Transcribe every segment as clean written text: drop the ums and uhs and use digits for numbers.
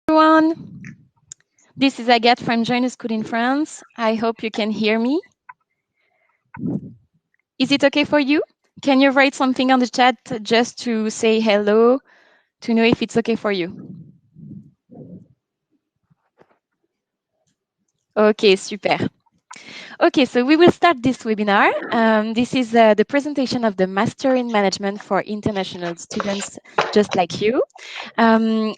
Everyone, this is Agathe from Join a School in France. I hope you can hear me. Is it okay for you? Can you write something on the chat just to say hello, to know if it's okay for you? Okay, super. Okay, so we will start this webinar. This is the presentation of the Master in Management for international students just like you. I'm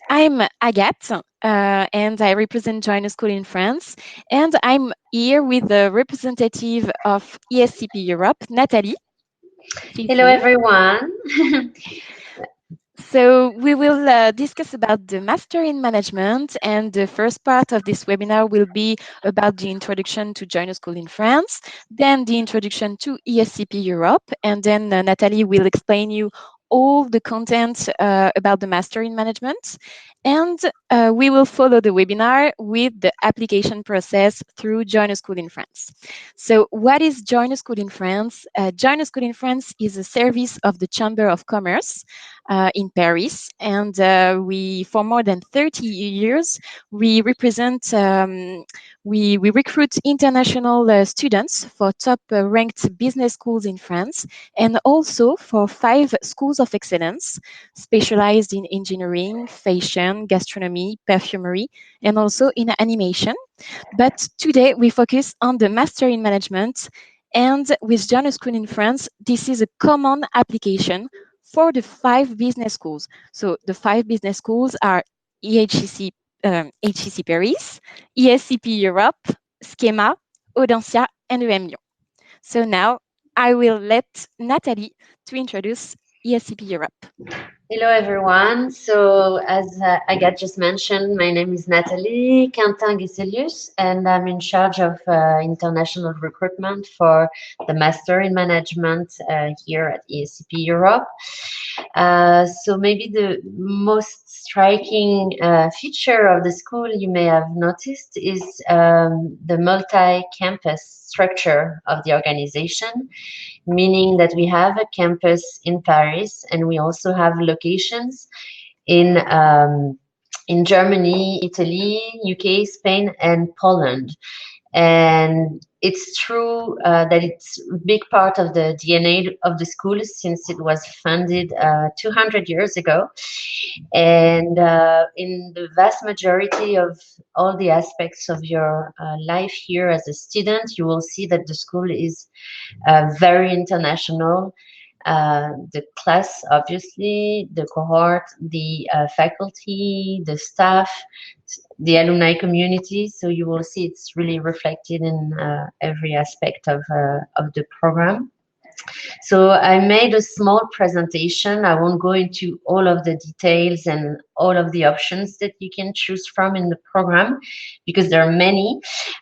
Agathe, and I represent Join a School in France. And I'm here with the representative of ESCP Europe, Nathalie. She's Hello, here. everyone. So we will discuss about the Master in Management, and the first part of this webinar will be about the introduction to Join a School in France, then the introduction to ESCP Europe, and then Nathalie will explain you all the content about the Master in Management. And we will follow the webinar with the application process through Join a School in France. So what is Join a School in France? Join a School in France is a service of the Chamber of Commerce in Paris, and we, for more than 30 years, we represent, we recruit international students for top ranked business schools in France, and also for 5 schools of excellence specialized in engineering, fashion, gastronomy, perfumery, and also in animation. But today we focus on the Master in Management, and with Join a School in France, this is a common application for the 5 business schools. So the 5 business schools are EHEC, HEC Paris, ESCP Europe, Schema, Audencia, and EM Lyon. So now I will let Nathalie to introduce ESCP Europe. Hello, everyone. So, as Agathe just mentioned, my name is Nathalie Quintin-Guesselius, and I'm in charge of international recruitment for the Master in Management here at ESCP Europe. So maybe the most striking feature of the school you may have noticed is the multi-campus structure of the organization, meaning that we have a campus in Paris and we also have locations in Germany, Italy, UK, Spain, and Poland. And it's true that it's a big part of the DNA of the school since it was funded 200 years ago. And in the vast majority of all the aspects of your life here as a student, you will see that the school is very international. The class, obviously, the cohort, the faculty, the staff, the alumni community. So you will see it's really reflected in every aspect of the program. So I made a small presentation. I won't go into all of the details and all of the options that you can choose from in the program because there are many.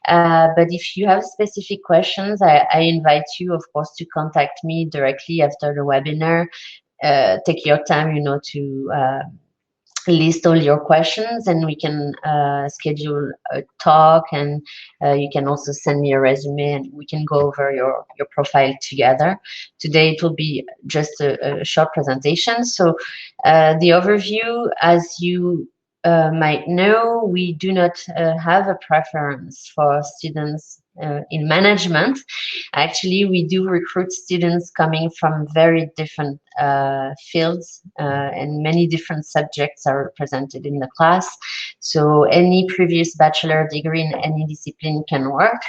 But if you have specific questions, I invite you, of course, to contact me directly after the webinar. Take your time, to list all your questions and we can schedule a talk, and you can also send me a resume and we can go over your profile together. Today it will be just a short presentation. So the overview, as you might know, we do not have a preference for students in management. Actually, we do recruit students coming from very different fields, and many different subjects are represented in the class. So any previous bachelor degree in any discipline can work.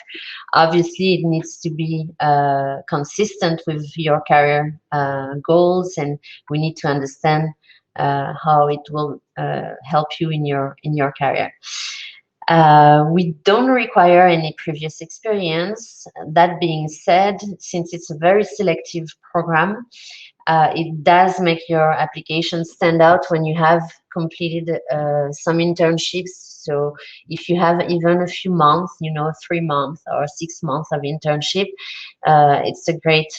Obviously, it needs to be consistent with your career goals, and we need to understand how it will help you in your career. We don't require any previous experience. That being said, since it's a very selective program, it does make your application stand out when you have completed some internships. So if you have even a few months, 3 months or 6 months of internship, it's a great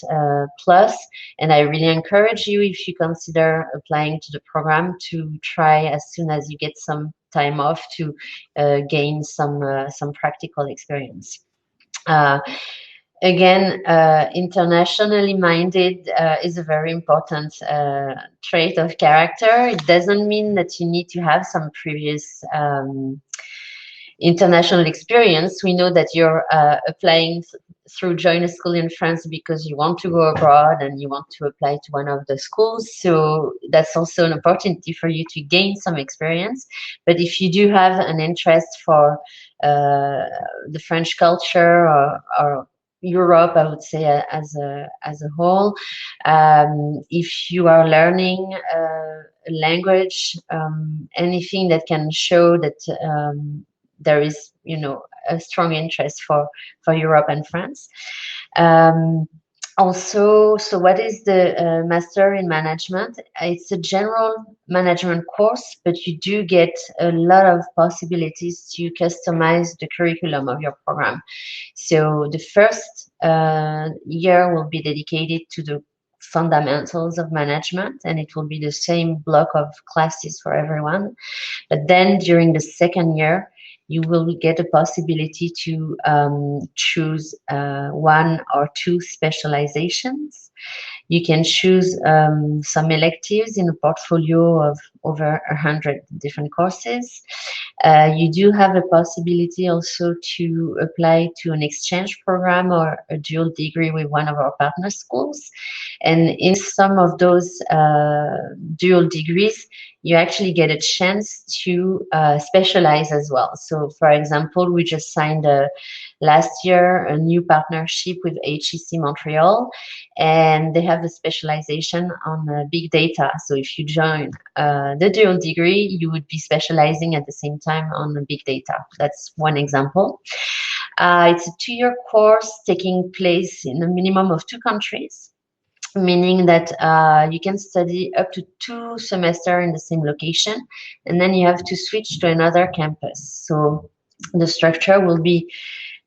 plus. And I really encourage you, if you consider applying to the program, to try as soon as you get some time off to gain some practical experience. Again, internationally minded is a very important trait of character. It doesn't mean that you need to have some previous international experience. We know that you're applying through Join a School in France because you want to go abroad and you want to apply to one of the schools. So that's also an opportunity for you to gain some experience. But if you do have an interest for the French culture or Europe, I would say as a whole. If you are learning a language, anything that can show that there is, a strong interest for Europe and France. Um, Also, so what is the Master in Management? It's a general management course, but you do get a lot of possibilities to customize the curriculum of your program. So the first year will be dedicated to the fundamentals of management, and it will be the same block of classes for everyone. But then during the second year, you will get a possibility to choose one or two specializations. You can choose some electives in a portfolio of over 100 different courses. You do have a possibility also to apply to an exchange program or a dual degree with one of our partner schools. And in some of those dual degrees, you actually get a chance to specialize as well. So, for example, we just signed last year a new partnership with HEC Montreal, and they have a specialization on big data. So, if you join the dual degree, you would be specializing at the same time on the big data. That's one example. It's a 2-year course taking place in a minimum of 2 countries, meaning that you can study up to 2 semesters in the same location, and then you have to switch to another campus. So the structure will be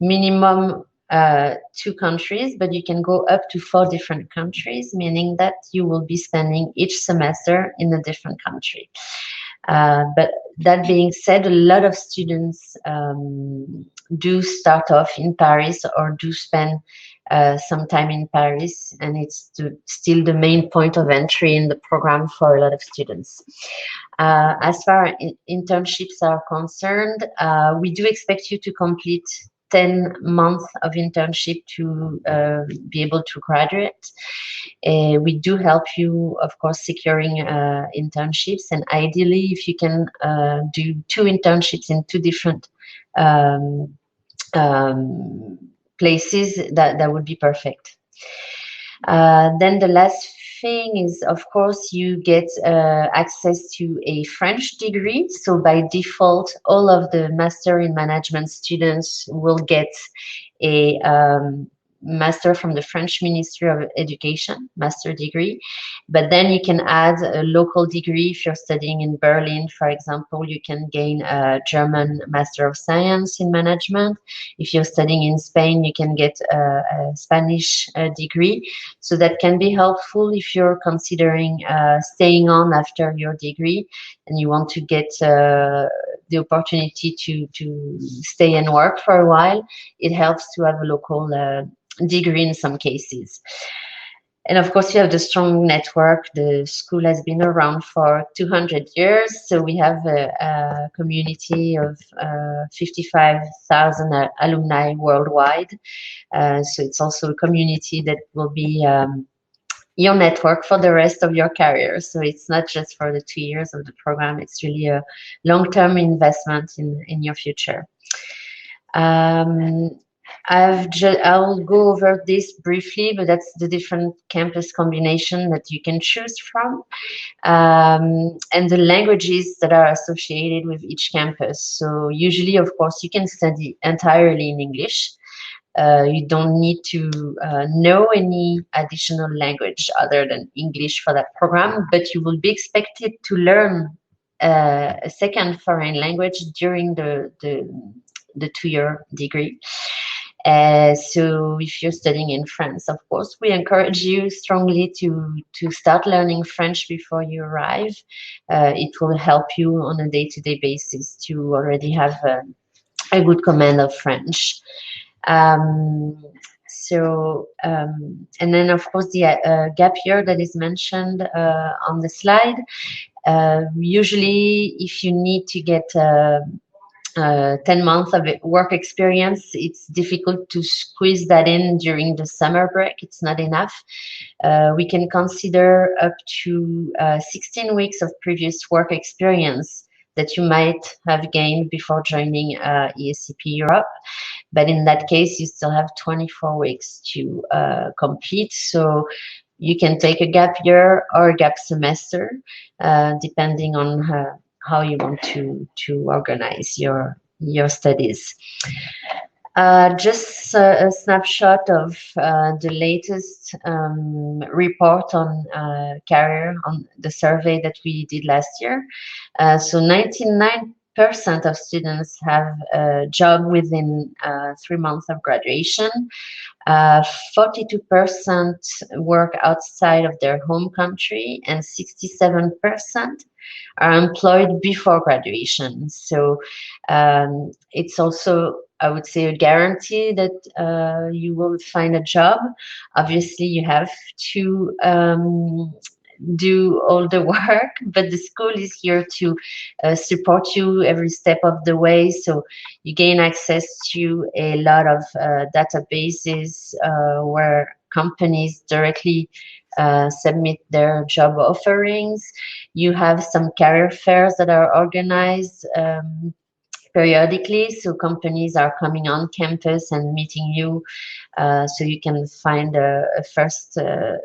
minimum 2 countries, but you can go up to 4 different countries, meaning that you will be spending each semester in a different country. But that being said, a lot of students do start off in Paris or do spend some time in Paris, and it's still the main point of entry in the program for a lot of students. As far as internships are concerned, we do expect you to complete 10 months of internship to be able to graduate. We do help you, of course, securing internships, and ideally, if you can do 2 internships in 2 different um, places, that would be perfect. Then the last thing is, of course, you get access to a French degree. So by default, all of the Master in Management students will get a master from the French Ministry of Education, master degree. But then you can add a local degree. If you're studying in Berlin, for example, you can gain a German Master of Science in Management. If you're studying in Spain, you can get a Spanish degree. So that can be helpful if you're considering staying on after your degree and you want to get the opportunity to stay and work for a while. It helps to have a local degree in some cases. And of course, you have the strong network. The school has been around for 200 years. So we have a community of 55,000 alumni worldwide. So it's also a community that will be your network for the rest of your career. So it's not just for the 2 years of the program. It's really a long-term investment in your future. I'll go over this briefly, but that's the different campus combination that you can choose from, and the languages that are associated with each campus. So usually, of course, you can study entirely in English. You don't need to know any additional language other than English for that program, but you will be expected to learn a second foreign language during the 2-year degree. So if you're studying in France, of course, we encourage you strongly to start learning French before you arrive. It will help you on a day-to-day basis to already have a good command of French. So, and then of course the gap year that is mentioned on the slide. Usually, if you need to get 10 months of work experience, it's difficult to squeeze that in during the summer break. It's not enough. We can consider up to 16 weeks of previous work experience that you might have gained before joining ESCP Europe. But in that case, you still have 24 weeks to complete. So you can take a gap year or a gap semester, depending on how you want to organize your studies. Just a snapshot of the latest report on career on the survey that we did last year. So 99% of students have a job within 3 months of graduation. 42% work outside of their home country, and 67% are employed before graduation. So it's also, I would say, a guarantee that you will find a job. Obviously, you have to do all the work, but the school is here to support you every step of the way. So you gain access to a lot of databases where companies directly submit their job offerings. You have some career fairs that are organized periodically, so companies are coming on campus and meeting you, so you can find a first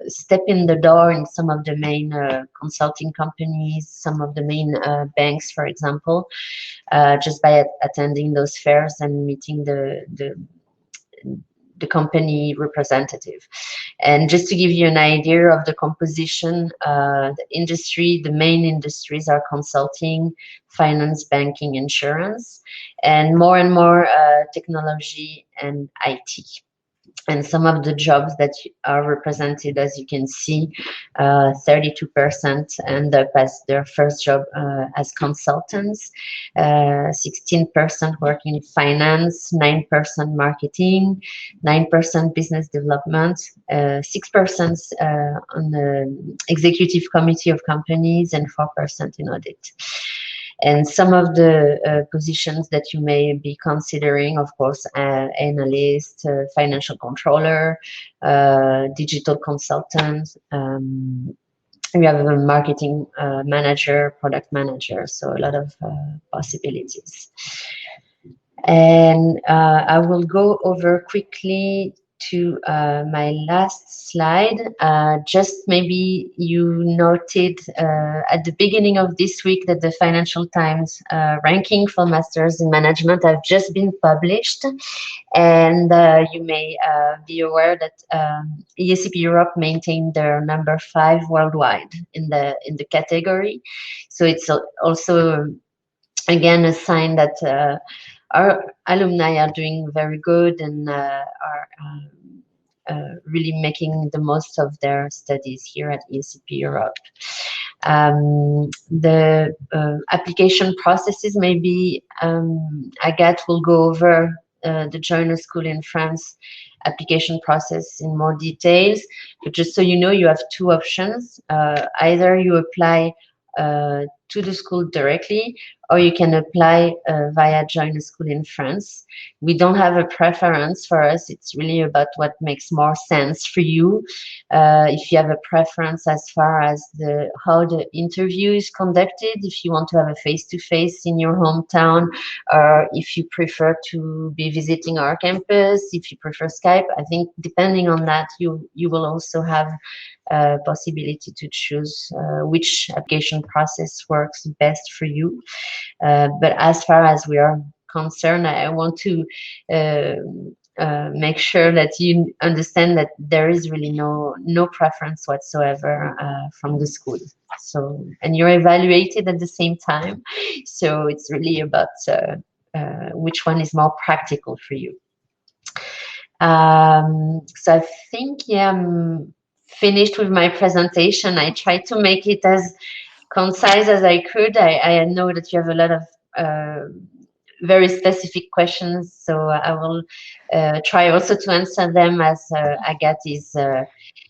step in the door in some of the main consulting companies, some of the main banks, for example, just by attending those fairs and meeting the company representative. And just to give you an idea of the composition, the industry, the main industries are consulting, finance, banking, insurance, and more technology and IT. And some of the jobs that are represented, as you can see, 32% end up as their first job as consultants, 16% work in finance, 9% marketing, 9% business development, 6% on the executive committee of companies, and 4% in audit. And some of the positions that you may be considering, of course, analyst, financial controller, digital consultant. We have a marketing manager, product manager, so a lot of possibilities. And I will go over quickly to my last slide. Just maybe you noted at the beginning of this week that the Financial Times ranking for Masters in Management have just been published. And you may be aware that ESCP Europe maintained their number 5 worldwide in the category. So it's also, again, a sign that our alumni are doing very good and are really making the most of their studies here at ESCP Europe. The application processes, maybe Agathe will go over the joiner school in France application process in more details. But just so you know, you have two options. Either you apply to the school directly, or you can apply via Join a School in France. We don't have a preference for us. It's really about what makes more sense for you. If you have a preference as far as how the interview is conducted, if you want to have a face-to-face in your hometown, or if you prefer to be visiting our campus, if you prefer Skype, I think depending on that, you will also have possibility to choose which application process works best for you. But as far as we are concerned, I want to make sure that you understand that there is really no preference whatsoever from the school. So, and you're evaluated at the same time. So it's really about which one is more practical for you. So I think, yeah, I'm finished with my presentation. I tried to make it as concise as I could. I know that you have a lot of very specific questions. So I will try also to answer them as Agathe is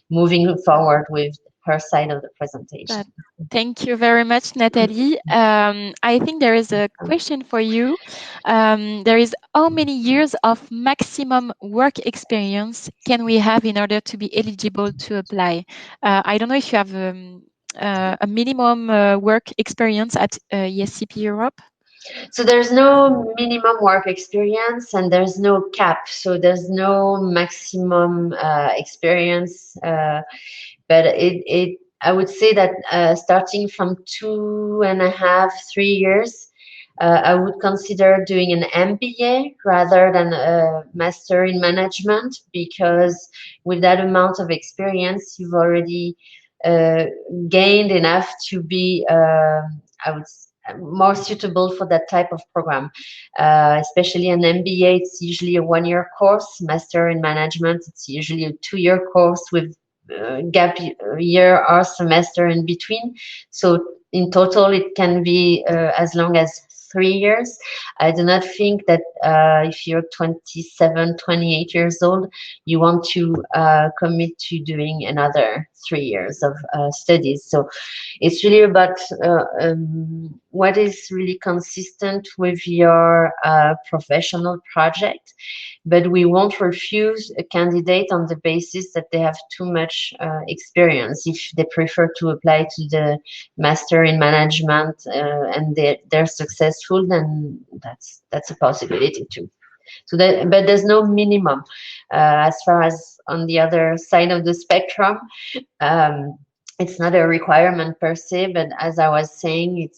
moving forward with her side of the presentation. Thank you very much, Nathalie. I think there is a question for you. There is how many years of maximum work experience can we have in order to be eligible to apply? I don't know if you have a minimum work experience at ESCP Europe. So there's no minimum work experience and there's no cap. So there's no maximum experience. But I would say that starting from 2.5, 3 years, I would consider doing an MBA rather than a master in management, because with that amount of experience, you've already uh, gained enough to be, I would more suitable for that type of program. Especially an MBA, it's usually a 1 year course. Master in management, it's usually a 2 year course with gap year or semester in between. So in total, it can be as long as 3 years. I do not think that if you're 27, 28 years old, you want to commit to doing another 3 years of studies. So it's really about what is really consistent with your professional project, but we won't refuse a candidate on the basis that they have too much experience. If they prefer to apply to the master in management and they're successful, then that's a possibility too. So that, but there's no minimum. As far as on the other side of the spectrum, um, it's not a requirement per se, but as I was saying,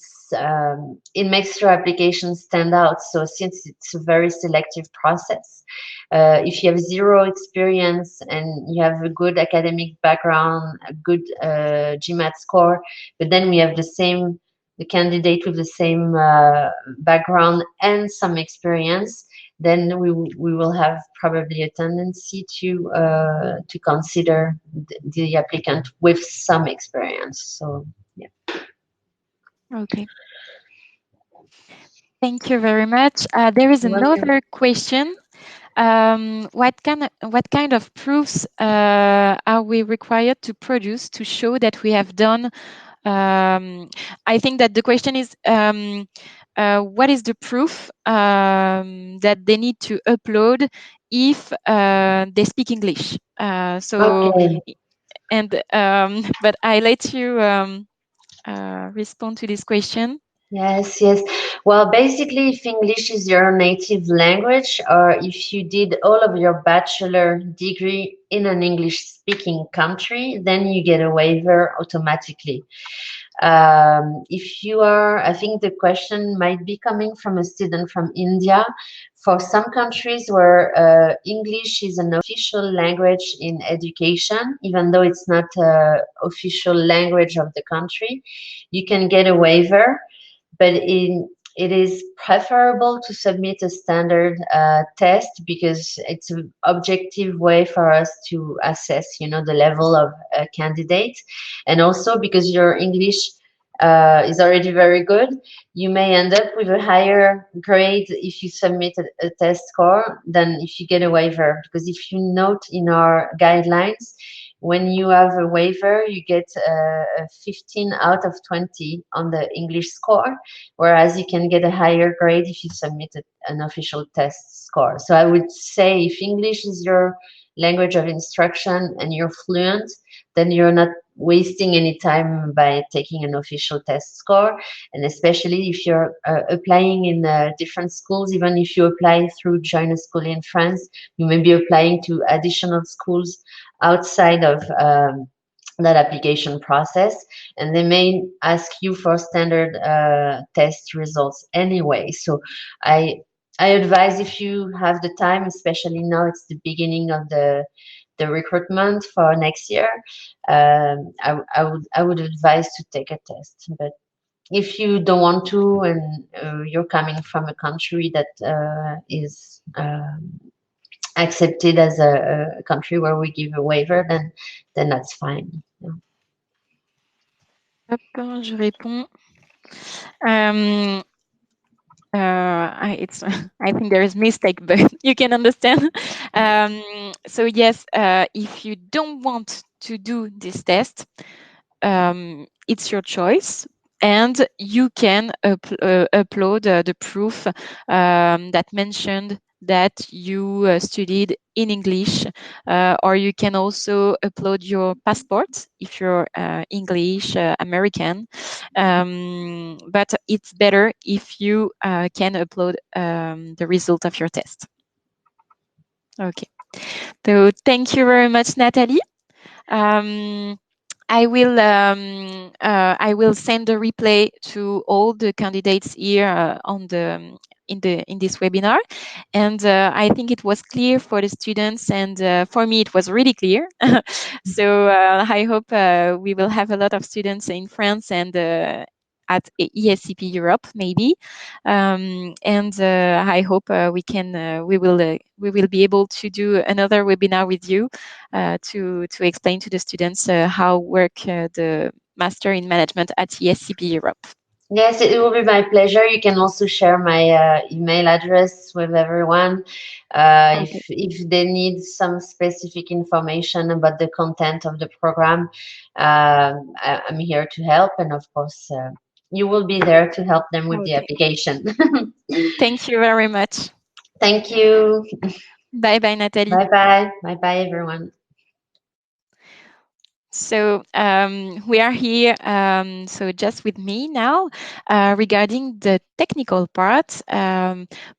it makes your application stand out. So since it's a very selective process, if you have zero experience and you have a good academic background, a good GMAT score, but then we have the candidate with the same background and some experience, then we will have probably a tendency to consider the applicant with some experience. So yeah. Okay. Thank you very much. There is another question. What kind of proofs are we required to produce to show that we have done? I think that the question is, what is the proof that they need to upload if they speak English? Okay. But I let you respond to this question. Yes, yes. Well, basically, if English is your native language, or if you did all of your bachelor degree in an English-speaking country, then you get a waiver automatically. If you are, I think the question might be coming from a student from India. For some countries where English is an official language in education, even though it's not official language of the country, you can get a waiver, but it is preferable to submit a standard test because it's an objective way for us to assess, the level of a candidate, and also because your English is already very good, you may end up with a higher grade if you submit a test score than if you get a waiver. Because if you note in our guidelines, when you have a waiver, you get a 15 out of 20 on the English score, whereas you can get a higher grade if you submit an official test score. So I would say if English is your language of instruction and you're fluent, then you're not wasting any time by taking an official test score. And especially if you're applying in different schools, even if you apply through Join a School in France, you may be applying to additional schools outside of that application process, and they may ask you for standard test results anyway. So I advise, if you have the time, especially now it's the beginning of the recruitment for next year, I would advise to take a test. But if you don't want to, and you're coming from a country that is accepted as a country where we give a waiver, then that's fine. Yeah. Hop, je réponds. Euh, It's I think there is mistake, but you can understand. So yes, if you don't want to do this test, it's your choice, and you can upload the proof that mentioned that you studied in English, or you can also upload your passport if you're English American. But it's better if you can upload the result of your test. Okay. So thank you very much, Natalie. Um, I will send a replay to all the candidates here on the in this webinar, and I think it was clear for the students, and for me it was really clear. So I hope we will have a lot of students in France and at ESCP Europe maybe, and I hope we will be able to do another webinar with you to explain to the students how work the master in management at ESCP Europe. Yes, it will be my pleasure. You can also share my email address with everyone. Okay. If they need some specific information about the content of the program, I'm here to help. And of course, you will be there to help them with the Okay. application. Thank you very much. Thank you. Bye bye, Nathalie. Bye bye. Bye bye, everyone. So we are here, so just with me now, regarding the technical part,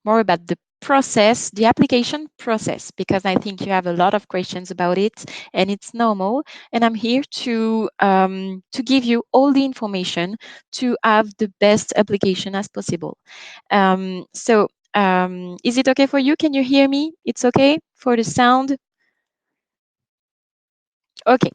more about the process, the application process, because I think you have a lot of questions about it, and it's normal. And I'm here to give you all the information to have the best application as possible. So is it okay for you? Can you hear me? It's okay for the sound? Okay.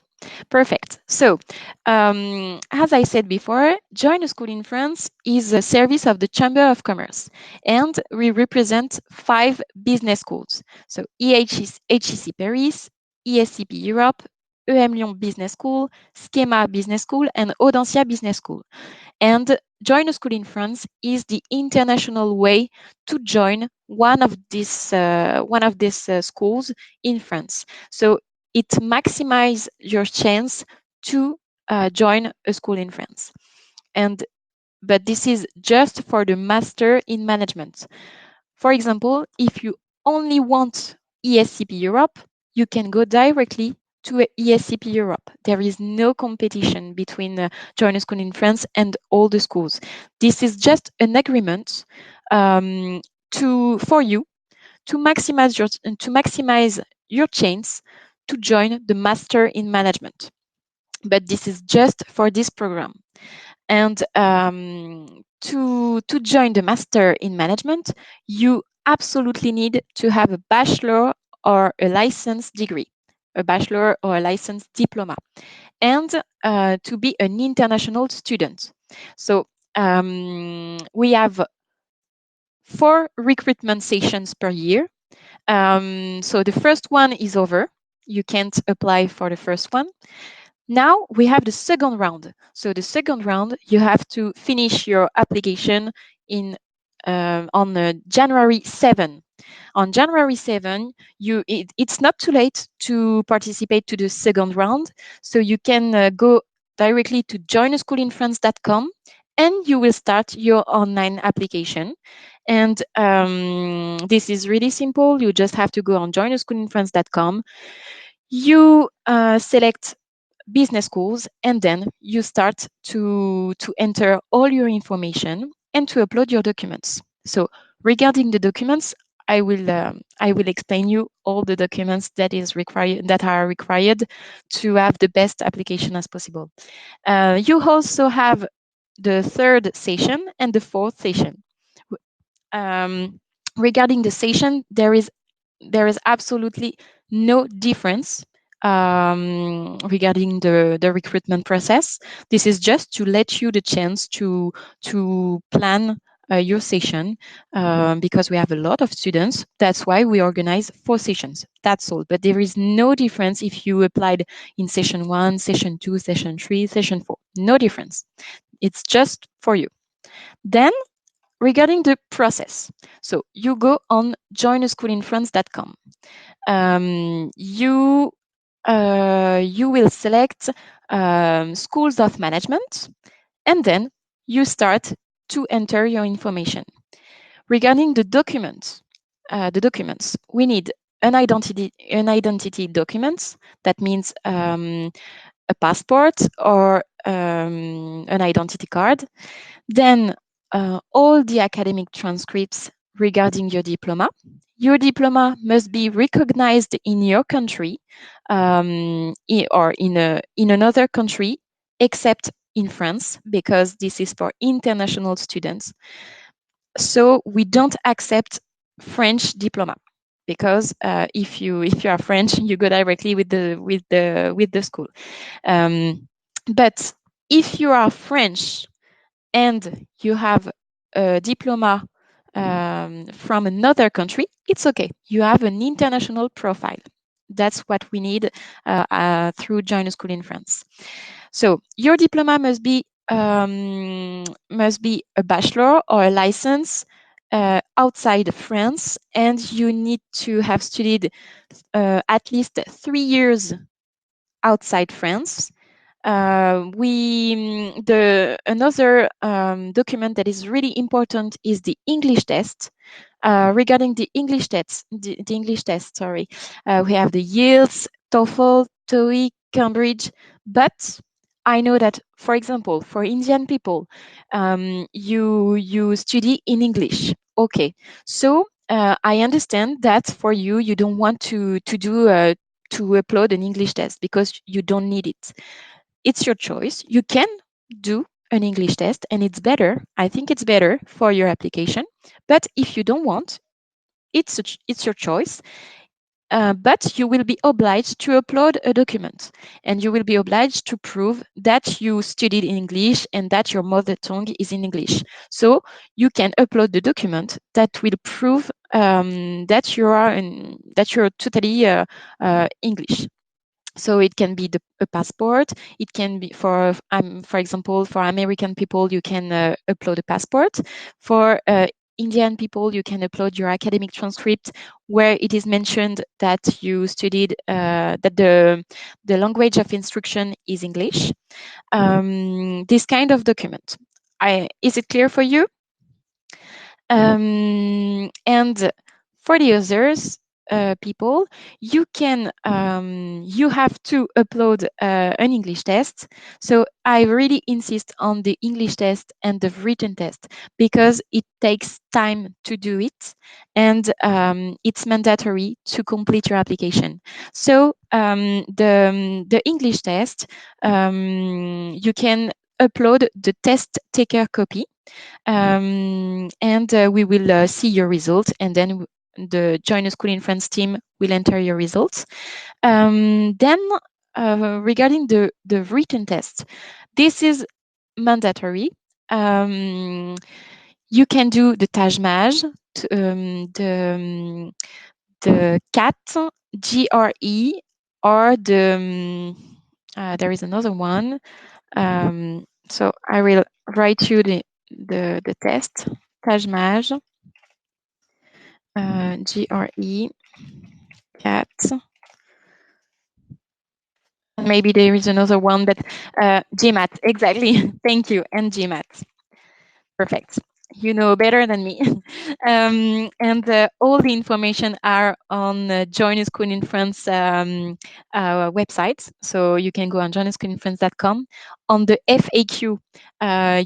Perfect. So, as I said before, Join a School in France is a service of the Chamber of Commerce, and we represent 5 business schools. So, HEC Paris, ESCP Europe, EM Lyon Business School, Schema Business School, and Audencia Business School. And Join a School in France is the international way to join one of these schools in France. So it maximizes your chance to join a school in France. But this is just for the master in management. For example, if you only want ESCP Europe, you can go directly to ESCP Europe. There is no competition between Join a School in France and all the schools. This is just an agreement for you to maximize your chance to join the master in management. But this is just for this program. And to join the master in management, you absolutely need to have a bachelor or a license degree, a bachelor or a license diploma, and to be an international student. So we have 4 recruitment sessions per year. So the first one is over. You can't apply for the first one. Now we have the second round. So the second round, you have to finish your application on January 7. On January 7, it's not too late to participate to the second round. So you can go directly to joinasschoolinfrance.com and you will start your online application. And this is really simple. You just have to go on joinasschoolinfrance.com. You select business schools, and then you start to enter all your information and to upload your documents. So regarding the documents, I will explain you all the documents that are required to have the best application as possible. You also have the third session and the fourth session. Um, Regarding the session, there is absolutely no difference regarding the recruitment process. This is just to let you the chance to plan your session because we have a lot of students. That's why we organize 4 sessions. That's all. But there is no difference if you applied in session 1, session 2, session 3, session 4. No difference. It's just for you. Then regarding the process, so you go on joinasschoolinfrance.com. You will select schools of management, and then you start to enter your information. Regarding the documents, we need an identity document. That means a passport or an identity card. Then all the academic transcripts regarding your diploma. Your diploma must be recognized in your country or in another country, except in France, because this is for international students. So we don't accept French diploma, because if you are French, you go directly with the school. But if you are French and you have a diploma from another country, it's okay. You have an international profile. That's what we need through Join a School in France. So your diploma must be a bachelor or a license outside France, and you need to have studied at least 3 years outside France. Another document that is really important is the English test. Regarding the English test, sorry, we have the IELTS, TOEFL, TOEIC, Cambridge, but I know that, for example, for Indian people, you study in English. Okay, so I understand that for you, you don't want to upload an English test because you don't need it. It's your choice. You can do an English test, and it's better. I think it's better for your application. But if you don't want, it's your choice. But you will be obliged to upload a document, and you will be obliged to prove that you studied in English and that your mother tongue is in English. So you can upload the document that will prove that you're totally English. So it can be a passport. It can be for example, for American people, you can upload a passport. For Indian people, you can upload your academic transcript where it is mentioned that you studied, that the language of instruction is English. This kind of document. Is it clear for you? And for the others people, you have to upload an English test. So I really insist on the English test and the written test because it takes time to do it, and it's mandatory to complete your application. So the English test, you can upload the test taker copy, and we will see your results, and then the Join a School in France team will enter your results. Then regarding the written test, this is mandatory. You can do the Taj the CAT, GRE, or there is another one. So I will write you the test. Taj GRE, CAT. Maybe there is another one, but GMAT, exactly. Thank you, and GMAT. Perfect. You know better than me. And all the information are on Join a School in France website. So you can go on joinasschoolinfrance.com. On the FAQ,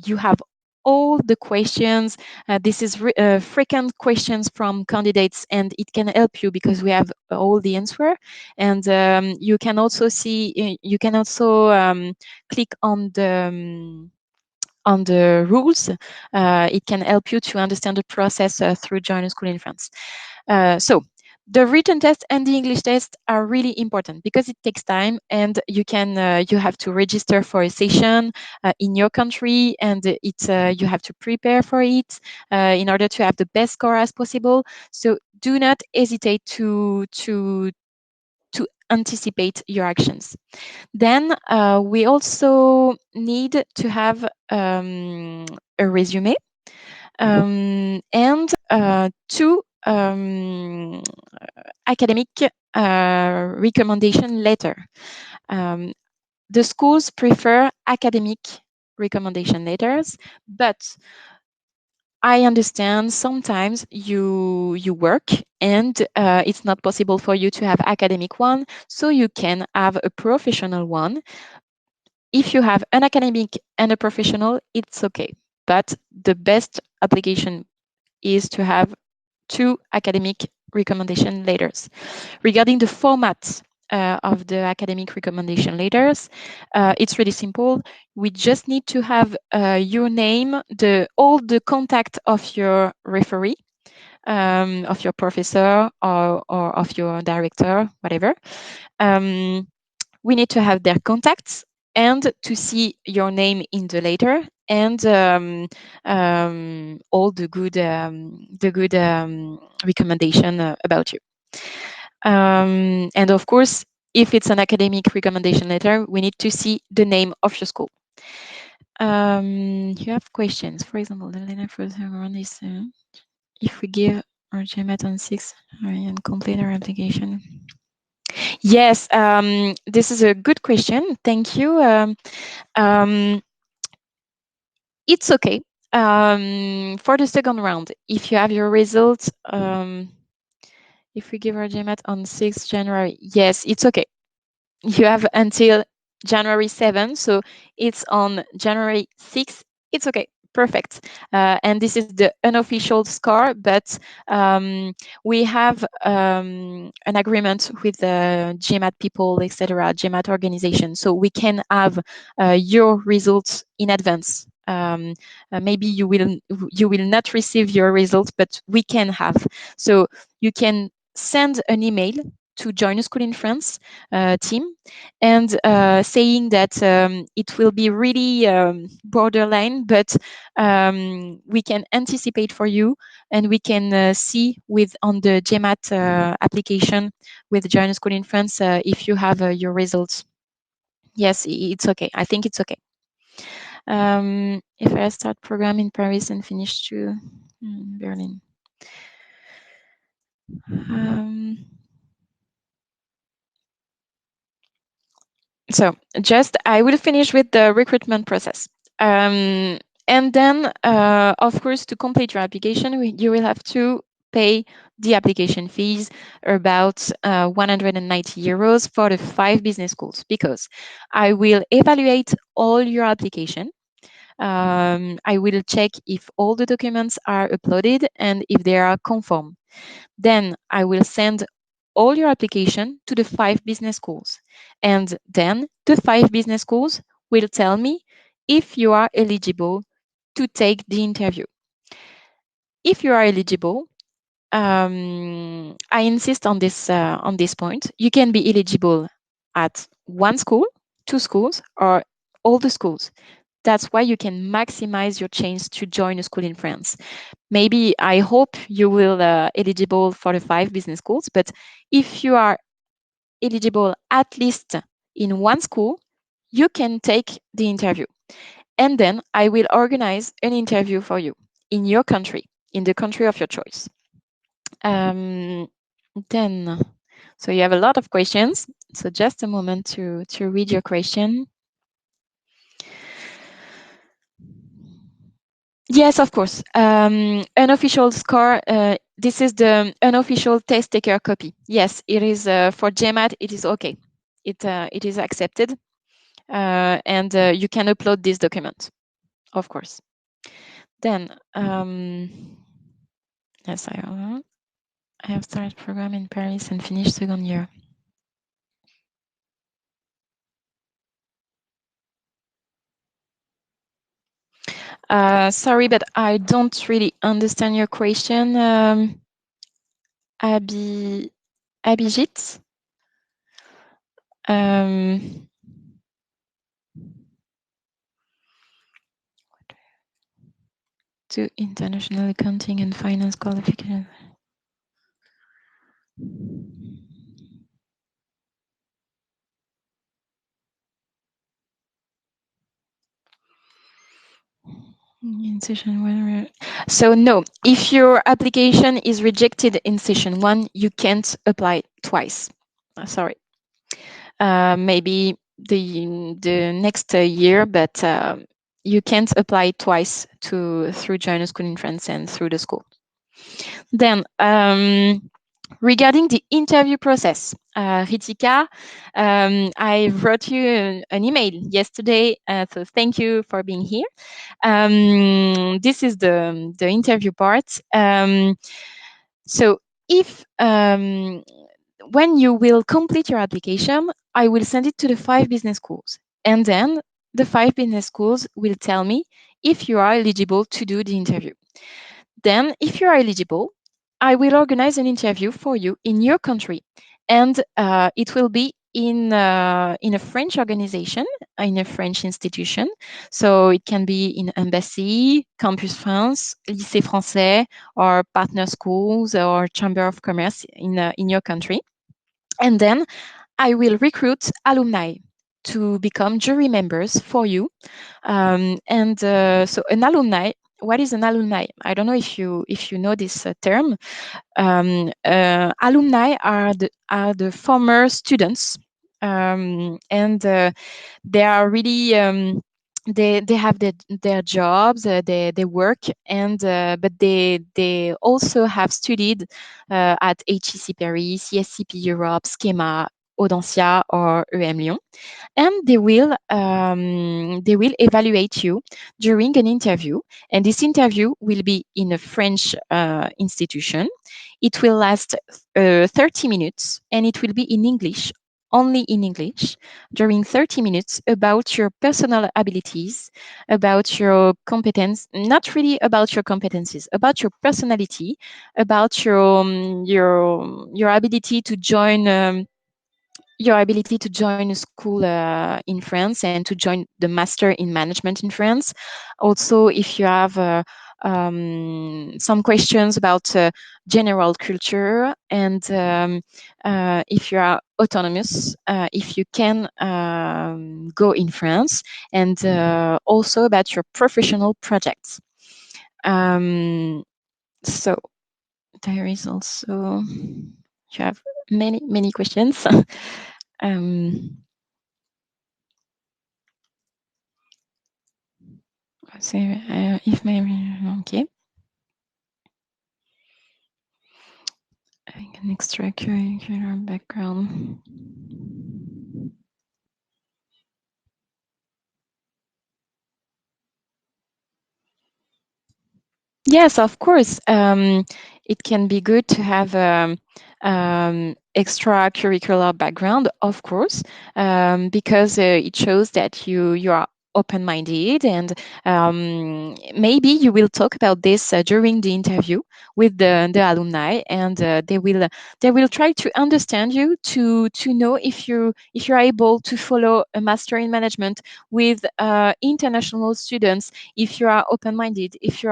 you have all the questions. This is frequent questions from candidates, and it can help you because we have all the answer. And you can also click on the rules. It can help you to understand the process through Join a School in France. So the written test and the English test are really important because it takes time, and you have to register for a session in your country, and you have to prepare for it in order to have the best score as possible. So do not hesitate to anticipate your actions. Then we also need to have a resume. and two academic recommendation letter. The schools prefer academic recommendation letters, but I understand sometimes you work and it's not possible for you to have academic one, so you can have a professional one. If you have an academic and a professional, it's okay. But the best application is to have two academic recommendation letters. Regarding the format of the academic recommendation letters, it's really simple. We just need to have your name, all the contact of your referee, of your professor or of your director, whatever. We need to have their contacts and to see your name in the letter and all the good recommendation about you. And of course, if it's an academic recommendation letter, we need to see the name of your school. You have questions. For example, the letter for the round is if we give our GMAT on 6 and complete our application. Yes, this is a good question. Thank you. It's okay. For the second round, if you have your results, if we give our GMAT on 6th January, yes, it's okay. You have until January 7th, so it's on January 6th. It's okay. Perfect. And this is the unofficial score, but we have an agreement with the GMAT people, etc., GMAT organization, so we can have your results in advance. Maybe you will not receive your results, but we can have. So you can send an email to Join a School in France team and saying that it will be really borderline, but we can anticipate for you and we can see on the GMAT application with Join a School in France if you have your results. Yes, it's okay. I think it's okay. If I start program in Paris and finish to Berlin. So just I will finish with the recruitment process. And then, of course, to complete your application, you will have to pay the application fees, about 190 euros for the 5 business schools, because I will evaluate all your application. I will check if all the documents are uploaded and if they are conform. Then I will send all your application to the 5 business schools. And then the 5 business schools will tell me if you are eligible to take the interview. If you are eligible, I insist on this point. You can be eligible at one school, 2 schools, or all the schools. That's why you can maximize your chance to join a school in France. Maybe I hope you will eligible for the 5 business schools, but if you are eligible at least in one school, you can take the interview. And then I will organize an interview for you in your country, in the country of your choice. Then, so you have a lot of questions. So just a moment to read your question. Yes, of course. Unofficial score. This is the unofficial test taker copy. Yes, it is for GMAT. It is okay. It is accepted, and you can upload this document, of course. Then, yes, I have started program in Paris and finished second year. Sorry, but I don't really understand your question, Abhijit. To international accounting and finance qualification. In session one. So no, if your application is rejected in session one, you can't apply twice. Sorry. Maybe the next year, but you can't apply twice through Join a School in France and through the school. Then regarding the interview process, Ritika, I wrote you an email yesterday, so thank you for being here. This is the interview part. So if when you will complete your application, I will send it to the 5 business schools, and then the 5 business schools will tell me if you are eligible to do the interview. Then, if you are eligible, I will organize an interview for you in your country, and it will be in a French organization, in a French institution. So it can be in embassy, Campus France, Lycée Français, or partner schools or Chamber of Commerce in your country. And then I will recruit alumni to become jury members for you. So an alumni, what is an alumni? I don't know if you know this term. Alumni are the former students, and they are really they have their jobs, they work, and but they also have studied at HEC Paris, ESCP Europe, Schema, Audencia, or EM Lyon, and they will evaluate you during an interview. And this interview will be in a French institution. It will last 30 minutes, and it will be in English, only in English, during 30 minutes, about your personal abilities, about your competence, not really about your competencies, about your personality, about your ability to join. Your ability to join a school in France and to join the master in management in France. Also, if you have some questions about general culture, and if you are autonomous, if you can go in France, and also about your professional projects. So there is also, you have many questions. So, if maybe okay, an extracurricular background. Yes, of course. It can be good to have extracurricular background, of course, because it shows that you are open-minded, and maybe you will talk about this during the interview with the alumni, and they will try to understand you, to know if you're able to follow a master in management with international students, if you are open-minded, if you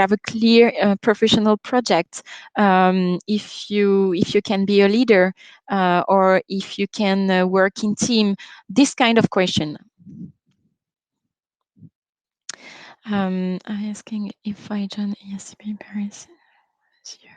have a clear professional project, if you can be a leader, or if you can work in team, this kind of question. I'm asking if I join ESCP Paris this year.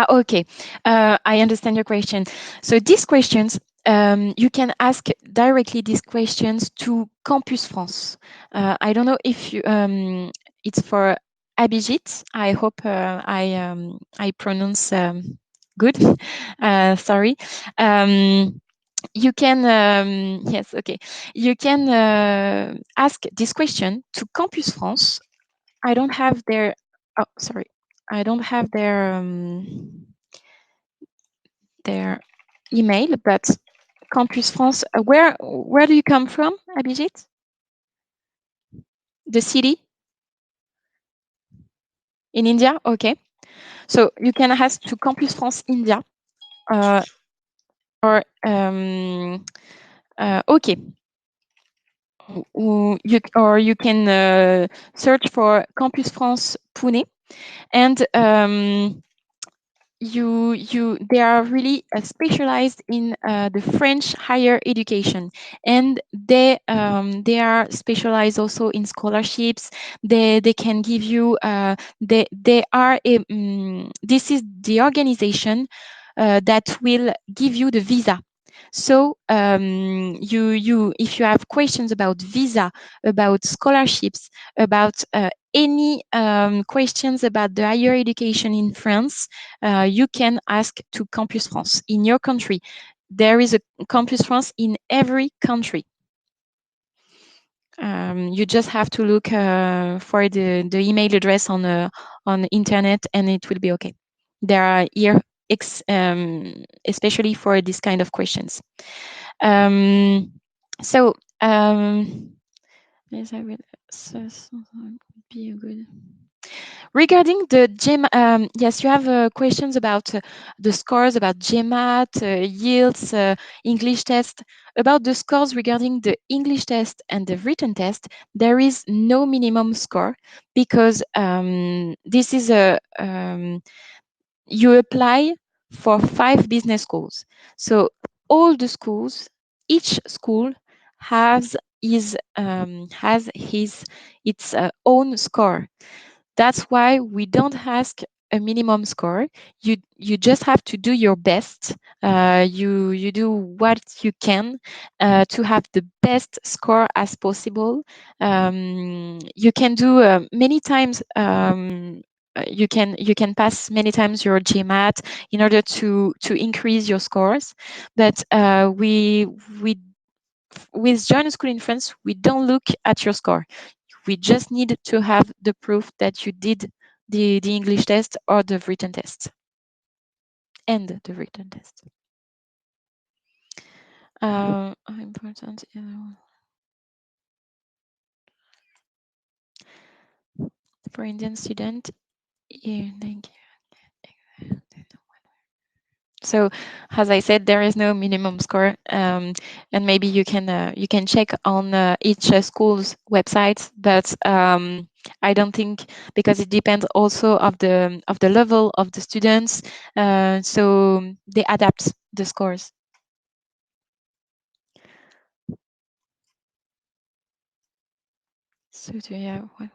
Okay, I understand your question. So these questions, you can ask directly these questions to Campus France. I don't know if it's for Abhijit. I hope I pronounce good. Sorry. You can yes, okay. You can ask this question to Campus France. I don't have their. Oh, sorry. I don't have their email, but Campus France. Where do you come from, Abhijit? The city in India. Okay, so you can ask to Campus France India, or okay. You can search for Campus France Pune. And they are really specialized in the French higher education, and they are specialized also in scholarships. They can give you they are this is the organization that will give you the visa. So you if you have questions about visa, about scholarships, about any questions about the higher education in France, you can ask to Campus France in your country. There is a Campus France in every country. You just have to look for the email address on the internet, and it will be okay. There are here especially for this kind of questions. Um, so yes, I will. So would be a good. Regarding the yes, you have questions about the scores, about GMAT, yields, English test. About the scores regarding the English test and the written test, there is no minimum score because this is you apply for 5 business schools. So all the schools, each school has his its own score. That's why we don't ask a minimum score. You just have to do your best. You do what you can to have the best score as possible. You can do many times. You can pass many times your GMAT in order to increase your scores. But we with Join a School in France, we don't look at your score. We just need to have the proof that you did the English test or the written test and the written test. Important. For Indian student. Yeah, thank you. So, as I said, there is no minimum score, and maybe you can check on each school's website. But I don't think, because it depends also of the level of the students. So they adapt the scores. So do you have what?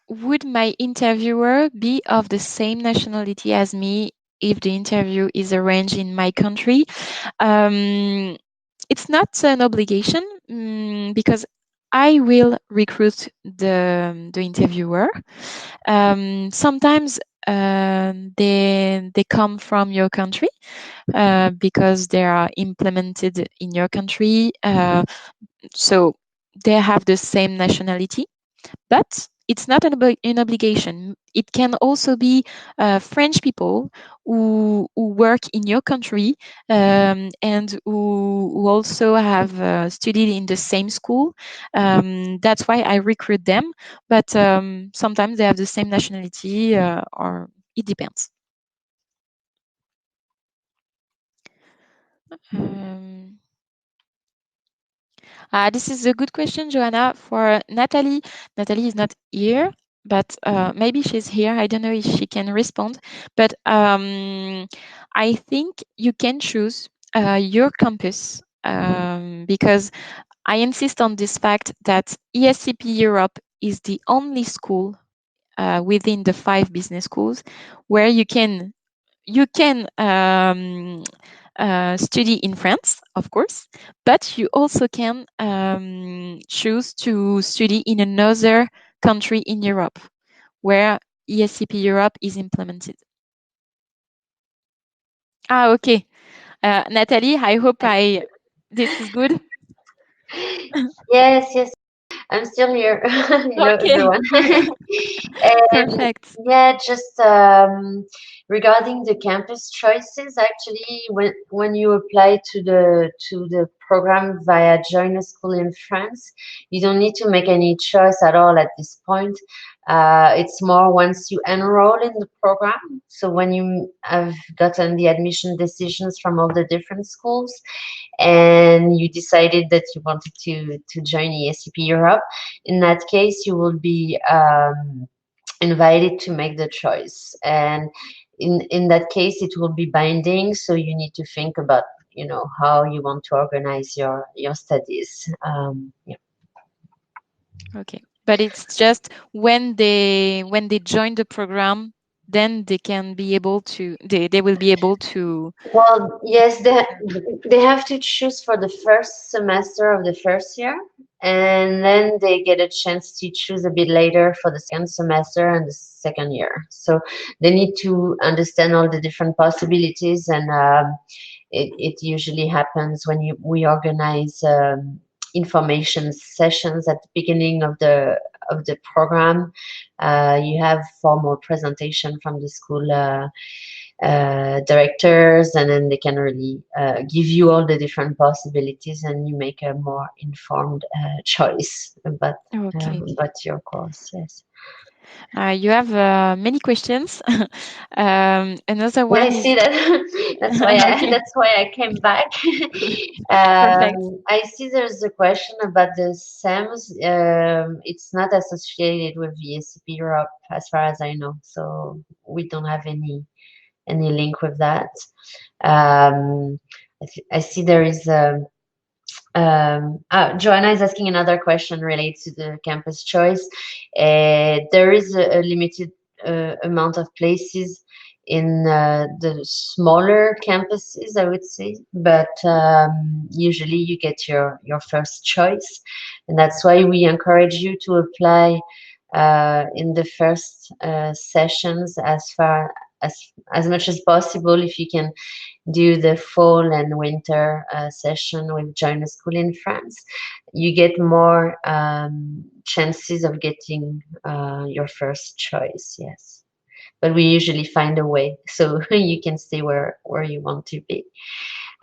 Would my interviewer be of the same nationality as me if the interview is arranged in my country? Um, it's not an obligation because I will recruit the interviewer. Sometimes they come from your country because they are implemented in your country, so they have the same nationality, but it's not an obligation. It can also be French people who work in your country and who also have studied in the same school. That's why I recruit them. But sometimes they have the same nationality, or it depends. Um, this is a good question, Joanna. For Natalie, Natalie is not here, but maybe she's here. I don't know if she can respond. But I think you can choose your campus because I insist on this fact that ESCP Europe is the only school within the 5 business schools where you can study in France, of course, but you also can choose to study in another country in Europe where ESCP Europe is implemented. Okay. Natalie, I hope this is good. Yes, yes, I'm still here. Hello, Okay. everyone. And Perfect. yeah, just Regarding the campus choices, actually, when you apply to the program via Join a School in France, you don't need to make any choice at all at this point. It's more once you enroll in the program. So when you have gotten the admission decisions from all the different schools, and you decided that you wanted to join ESCP Europe, in that case, you will be invited to make the choice. And in that case, it will be binding. So you need to think about, how you want to organize your studies. Yeah. Okay. But it's just when they join the program, then they can be able to they will be able to. Well, yes, they have to choose for the first semester of the first year, and then they get a chance to choose a bit later for the second semester and the second year. So they need to understand all the different possibilities, and it usually happens when we organize information sessions at the beginning of the program. You have formal presentation from the school. Directors, and then they can really give you all the different possibilities, and you make a more informed choice Okay. about your course. Yes. You have many questions. Another Yeah, I one see is that. okay. That's why I came back. Perfect. I see there's a question about the SEMS. It's not associated with the ESCP Europe, as far as I know. So we don't have any link with that. I see there is Joanna is asking another question related to the campus choice. There is a limited amount of places in the smaller campuses, I would say, but usually you get your first choice, and that's why we encourage you to apply in the first sessions as much as possible. If you can do the fall and winter session with Join a School in France, you get more chances of getting your first choice. Yes, but we usually find a way so you can stay where you want to be.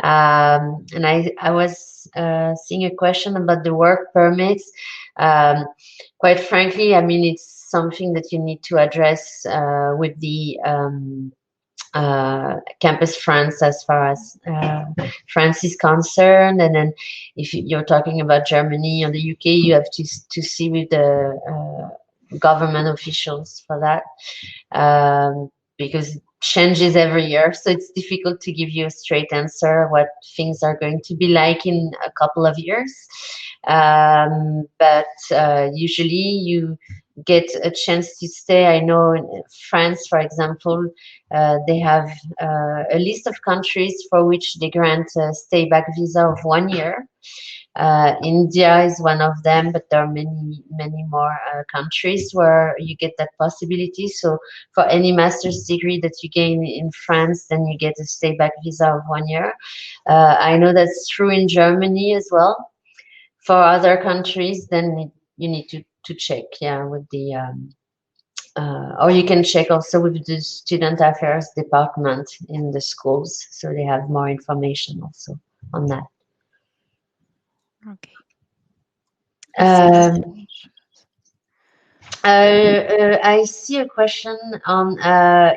And I was seeing a question about the work permits. Um, Quite frankly, I mean, it's something that you need to address with the Campus France as far as France is concerned. And then if you're talking about Germany or the UK, you have to see with the government officials for that, because it changes every year. So it's difficult to give you a straight answer what things are going to be like in a couple of years. But usually you get a chance to stay. I know in France, for example, they have a list of countries for which they grant a stay back visa of 1 year. India is one of them, but there are many more countries where you get that possibility. So for any master's degree that you gain in France, then you get a stay back visa of 1 year. I know that's true in Germany as well. For other countries, then you need to check, yeah, with the or you can check also with the student affairs department in the schools, so they have more information also on that. Okay. Um, I see a question on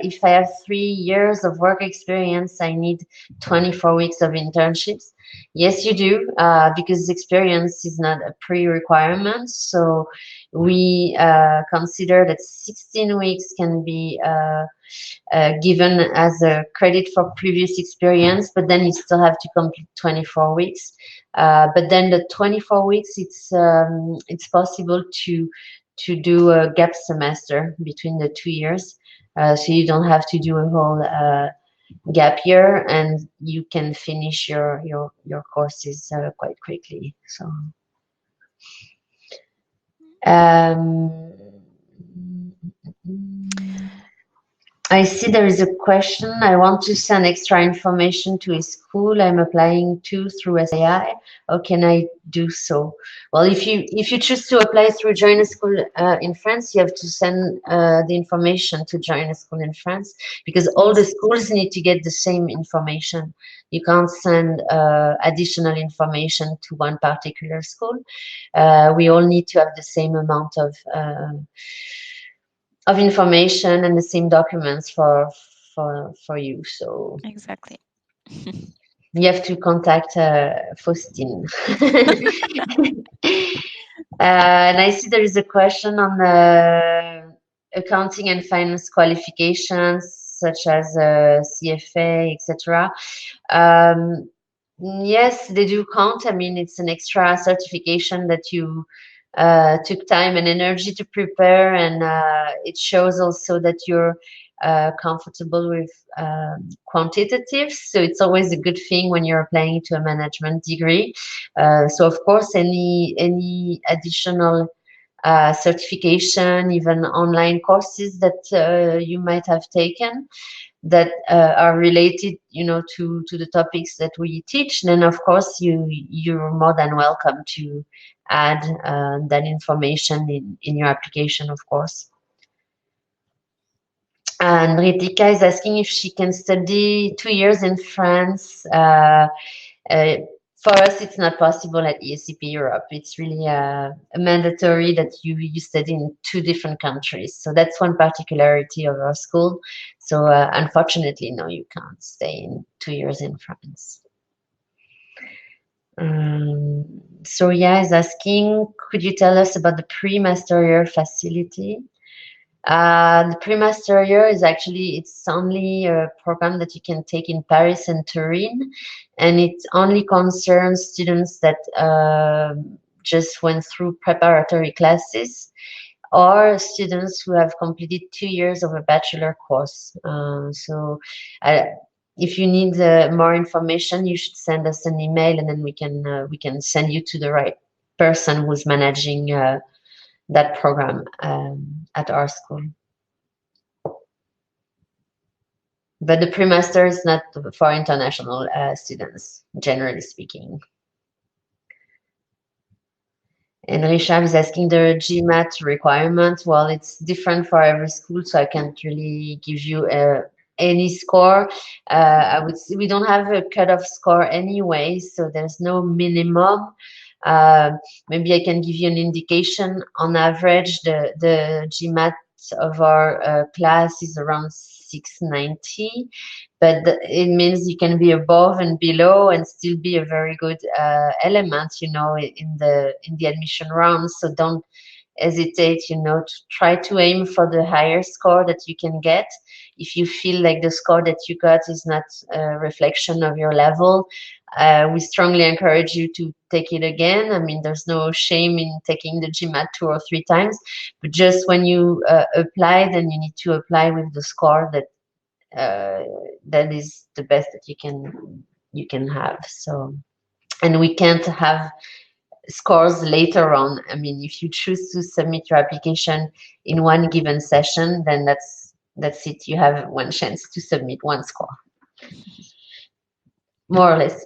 if I have 3 years of work experience, I need 24 weeks of internships. Yes, you do, because experience is not a pre-requirement. So we consider that 16 weeks can be given as a credit for previous experience, but then you still have to complete 24 weeks. But then the 24 weeks, it's possible to do a gap semester between the 2 years. So you don't have to do a whole gap year, and you can finish your courses quite quickly. So um, I see there is a question. I want to send extra information to a school I'm applying to through SAI. How can I do so? Well, if you choose to apply through Join a School in France, you have to send the information to Join a School in France because all the Yes, schools need to get the same information. You can't send additional information to one particular school. We all need to have the same amount of information and the same documents for you. So exactly. you have to contact Faustine. And I see there is a question on the accounting and finance qualifications, such as CFA, etc. Um, yes, they do count. I mean, it's an extra certification that you took time and energy to prepare, and it shows also that you're comfortable with quantitatives. So it's always a good thing when you're applying to a management degree. So of course, any additional certification, even online courses that you might have taken that are related, to the topics that we teach, then of course you're more than welcome to add that information in your application, of course. And Ritika is asking if she can study 2 years in France. Uh, for us, it's not possible at ESCP Europe. It's really mandatory that you study in two different countries. So that's one particularity of our school. So unfortunately, no, you can't stay in 2 years in France. Surya is asking, could you tell us about the pre-master year facility? The pre-master year is actually, it's only a program that you can take in Paris and Turin, and it only concerns students that just went through preparatory classes or students who have completed 2 years of a bachelor course. Uh, if you need more information, you should send us an email, and then we can send you to the right person who's managing that program at our school. But the pre-master is not for international students, generally speaking. And Rishab is asking the GMAT requirement. Well, it's different for every school, so I can't really give you any score. I would say we don't have a cutoff score anyway, so there's no minimum. Uh, Maybe I can give you an indication. On average, the GMAT of our class is around 690, but it means you can be above and below and still be a very good element, in the admission round. So don't hesitate, to try to aim for the higher score that you can get. If you feel like the score that you got is not a reflection of your level, we strongly encourage you to take it again. I mean, there's no shame in taking the GMAT 2 or 3 times, but just when you apply, then you need to apply with the score that is the best that you can have. So, and we can't have scores later on. I mean, if you choose to submit your application in one given session, then that's it. You have one chance to submit one score, more or less.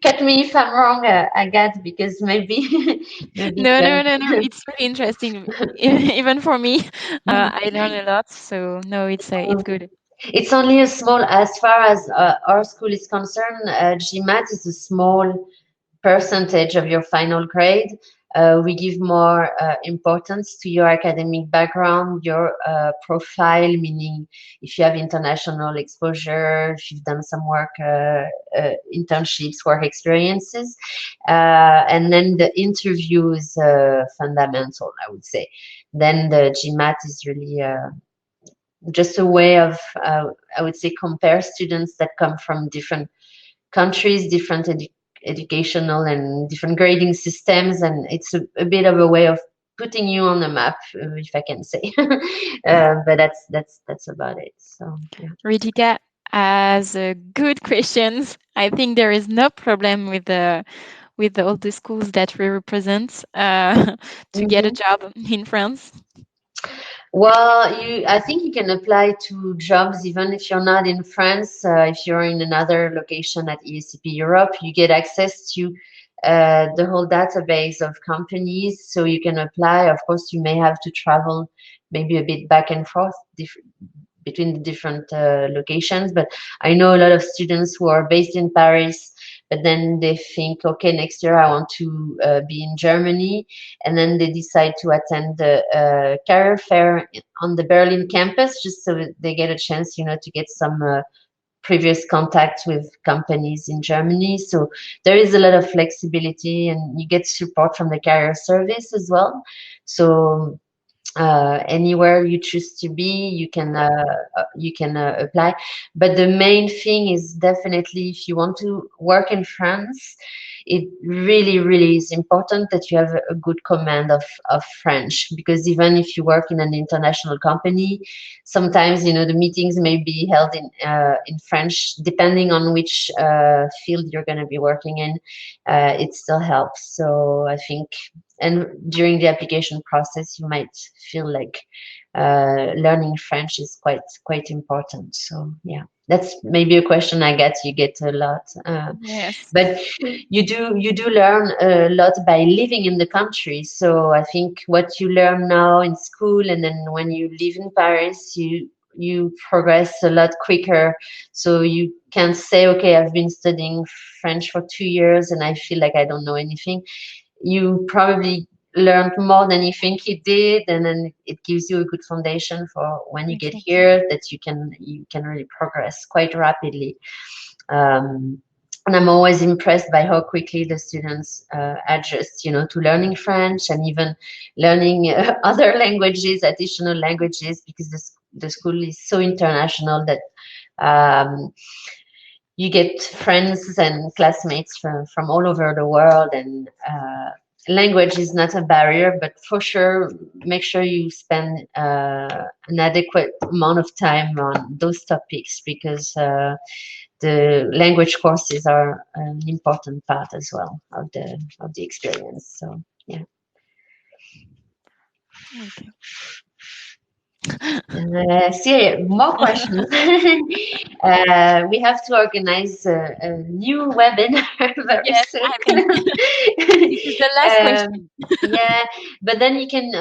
Cut me if I'm wrong, Agathe, because maybe maybe No, you no, no, no. have. It's really interesting, even for me. I learn a lot, so no, it's good. It's only a small, as far as our school is concerned, GMAT is a small percentage of your final grade. We give more importance to your academic background, your profile, meaning if you have international exposure, if you've done some work, internships, work experiences, and then the interview is fundamental, I would say. Then the GMAT is really just a way of, I would say, compare students that come from different countries, different educational and different grading systems, and it's a bit of a way of putting you on the map, if I can say. But that's about it. So yeah. Ritika has good questions. I think there is no problem with all the schools that we represent to get a Mhm. job in France. Well, I think you can apply to jobs even if you're not in France. If you're in another location at ESCP Europe, you get access to the whole database of companies, so you can apply. Of course, you may have to travel maybe a bit back and forth between the different locations. But I know a lot of students who are based in Paris, but then they think, okay, next year I want to be in Germany, and then they decide to attend the career fair on the Berlin campus, just so that they get a chance, to get some previous contact with companies in Germany. So there is a lot of flexibility, and you get support from the career service as well. So anywhere you choose to be, you can apply. But the main thing is definitely, if you want to work in France, it really, really is important that you have a good command of French, because even if you work in an international company, sometimes the meetings may be held in French, depending on which field you're going to be working in. It still helps. So I think, and during the application process, you might feel like learning French is quite important. So yeah, that's maybe a question you get a lot. Yes. But you do learn a lot by living in the country. So I think what you learn now in school, and then when you live in Paris, you progress a lot quicker. So you can say, okay, I've been studying French for 2 years and I feel like I don't know anything. You probably learned more than you think you did, and then it gives you a good foundation for when you get Exactly. here, that you can really progress quite rapidly. And I'm always impressed by how quickly the students adjust, to learning French, and even learning other languages, additional languages, because the school is so international that um, you get friends and classmates from all over the world, and language is not a barrier, but for sure, make sure you spend an adequate amount of time on those topics, because the language courses are an important part as well of the experience. So yeah. Okay. See, more questions. We have to organize a new webinar very Yes, soon. I think this is the last um, question. yeah, but then you can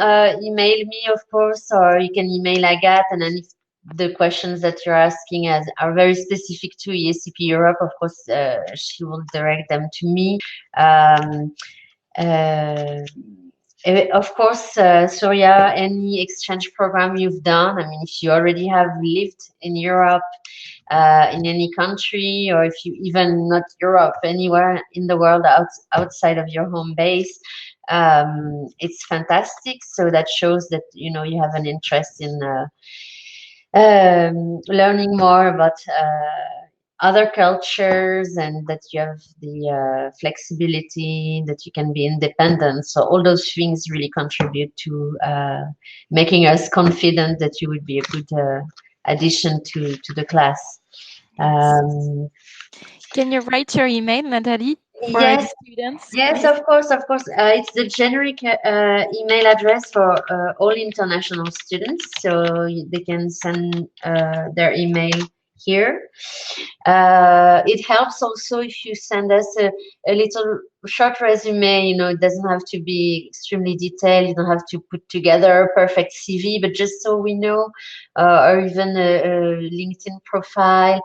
email me, of course, or you can email Agathe, and then if the questions that you're asking are very specific to ESCP Europe, of course, she will direct them to me. Um, uh, of course, Surya, any exchange program you've done, I mean, if you already have lived in Europe, in any country, or if you even not Europe, anywhere in the world outside of your home base, it's fantastic. So that shows that you have an interest in learning more about other cultures, and that you have the flexibility, that you can be independent. So all those things really contribute to making us confident that you would be a good addition to the class. Yes. Um, Can you write your email, Natalie, for the yes, students, yes, please? of course, of course. It's the generic email address for all international students, so they can send their email here. It helps also if you send us a little short resume. It doesn't have to be extremely detailed. You don't have to put together a perfect CV, but just so we know, or even a LinkedIn profile,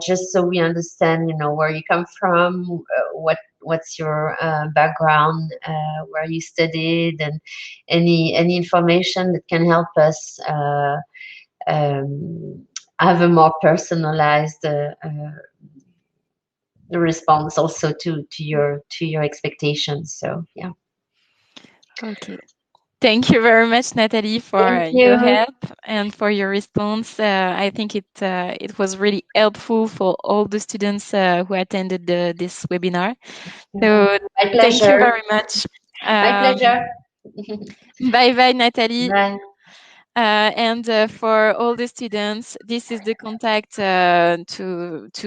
just so we understand, where you come from, what's your background, where you studied, and any information that can help us um, have a more personalized response also to your expectations. So yeah. Okay. Thank you very much, Natalie, Thank for your you. help and for your response. I think it was really helpful for all the students who attended this webinar. So My thank you pleasure. very much. My pleasure. Bye bye, Natalie. Bye. And for all the students, this is the contact to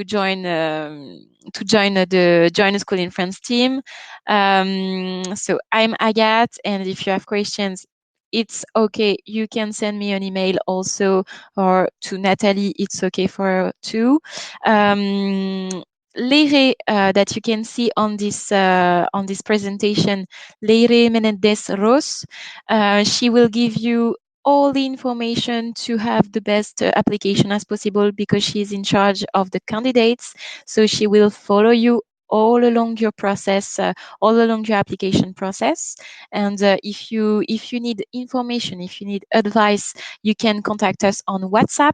join the Join a School in France team. So I'm Agathe, and if you have questions, it's okay. You can send me an email also, or to Natalie, it's okay for her too. Leire, that you can see on this presentation, Leire Menendez Ros, she will give you all the information to have the best application as possible, because she's in charge of the candidates. So she will follow you all along your process, all along your application process. And if you need information, if you need advice, you can contact us on WhatsApp.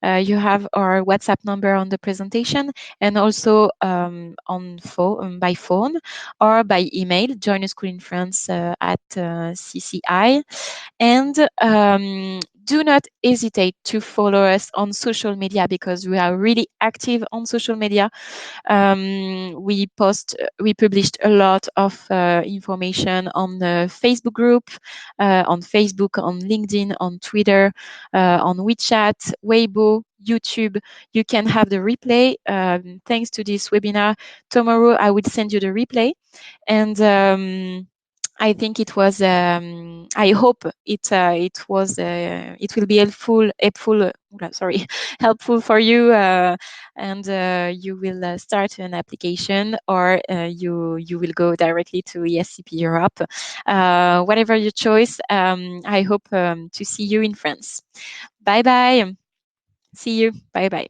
You have our WhatsApp number on the presentation, and also on phone, by phone, or by email. Join a school in France at CCI. And do not hesitate to follow us on social media, because we are really active on social media. We published a lot of information on the Facebook group, on Facebook, on LinkedIn, on Twitter, on WeChat, Weibo, YouTube. You can have the replay. Thanks to this webinar, tomorrow I will send you the replay. And I think it was. I hope it will be sorry, helpful for you, and you will start an application, or you will go directly to ESCP Europe. Whatever your choice. I hope to see you in France. Bye bye. See you. Bye bye.